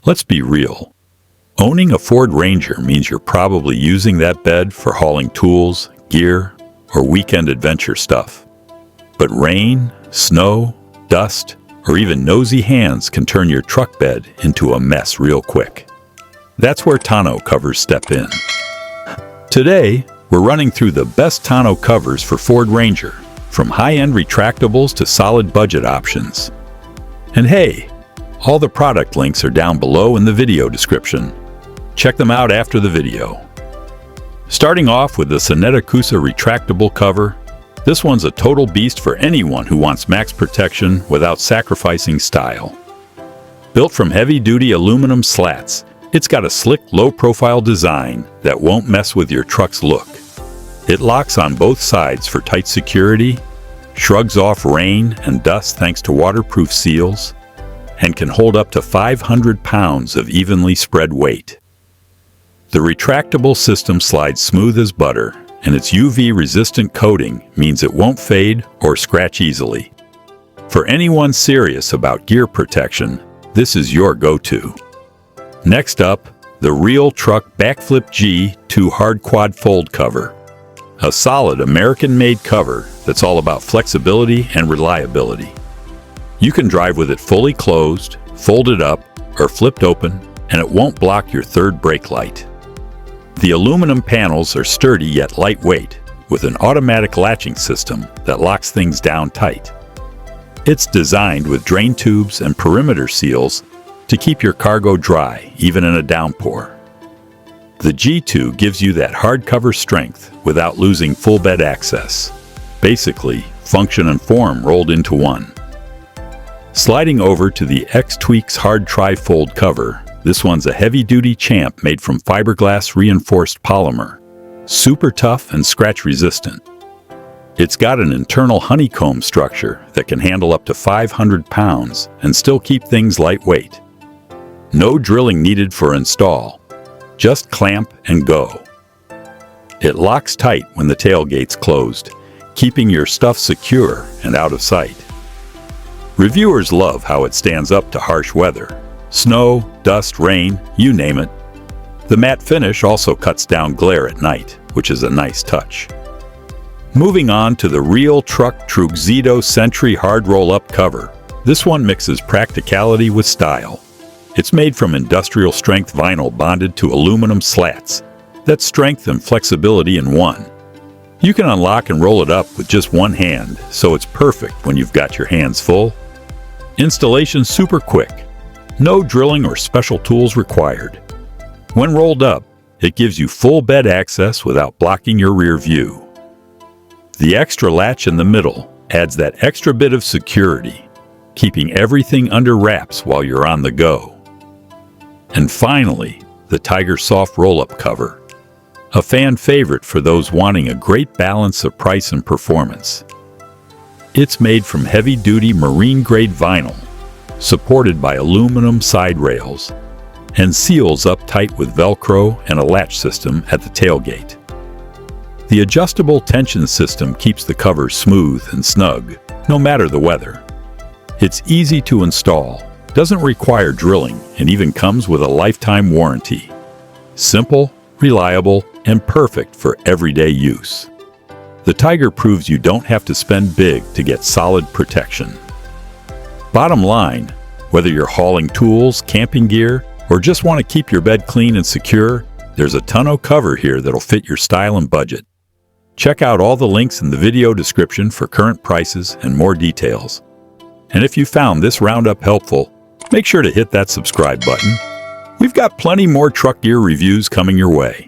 Let's be real. Owning a Ford Ranger means you're probably using that bed for hauling tools, gear, or weekend adventure stuff. But rain, snow, dust, or even nosy hands can turn your truck bed into a mess real quick. That's where Tonneau Covers step in. Today, we're running through the best tonneau covers for Ford Ranger, from high-end retractables to solid budget options. And hey, all the product links are down below in the video description. Check them out after the video. Starting off with the Syneticusa Retractable cover, this one's a total beast for anyone who wants max protection without sacrificing style. Built from heavy-duty aluminum slats, it's got a slick, low-profile design that won't mess with your truck's look. It locks on both sides for tight security, shrugs off rain and dust thanks to waterproof seals, and can hold up to 500 pounds of evenly spread weight. The retractable system slides smooth as butter, and its UV-resistant coating means it won't fade or scratch easily. For anyone serious about gear protection, this is your go-to. Next up, the RealTruck BAKFlip G2 Hard Quad Fold Cover. A solid American-made cover that's all about flexibility and reliability. You can drive with it fully closed, folded up, or flipped open, and it won't block your third brake light. The aluminum panels are sturdy yet lightweight, with an automatic latching system that locks things down tight. It's designed with drain tubes and perimeter seals to keep your cargo dry, even in a downpour. The G2 gives you that hardcover strength without losing full bed access. Basically, function and form rolled into one. Sliding over to the XTWEEX Hard Tri-Fold cover, this one's a heavy-duty champ made from fiberglass reinforced polymer, super tough and scratch-resistant. It's got an internal honeycomb structure that can handle up to 500 pounds and still keep things lightweight. No drilling needed for install. Just clamp and go. It locks tight when the tailgate's closed, keeping your stuff secure and out of sight. Reviewers love how it stands up to harsh weather. Snow, dust, rain, you name it. The matte finish also cuts down glare at night, which is a nice touch. Moving on to the RealTruck TruXedo Sentry Hard Roll-Up cover. This one mixes practicality with style. It's made from industrial-strength vinyl bonded to aluminum slats. That's strength and flexibility in one. You can unlock and roll it up with just one hand, so it's perfect when you've got your hands full. Installation super quick. No drilling or special tools required. When rolled up, it gives you full bed access without blocking your rear view. The extra latch in the middle adds that extra bit of security, keeping everything under wraps while you're on the go. And finally, the Tyger Soft Roll-Up cover. A fan favorite for those wanting a great balance of price and performance. It's made from heavy-duty marine-grade vinyl, supported by aluminum side rails, and seals up tight with Velcro and a latch system at the tailgate. The adjustable tension system keeps the cover smooth and snug, no matter the weather. It's easy to install, doesn't require drilling, and even comes with a lifetime warranty. Simple, reliable, and perfect for everyday use. The Tyger proves you don't have to spend big to get solid protection. Bottom line, whether you're hauling tools, camping gear, or just want to keep your bed clean and secure, there's a tonneau cover here that'll fit your style and budget. Check out all the links in the video description for current prices and more details. And if you found this roundup helpful, make sure to hit that subscribe button. We've got plenty more truck gear reviews coming your way.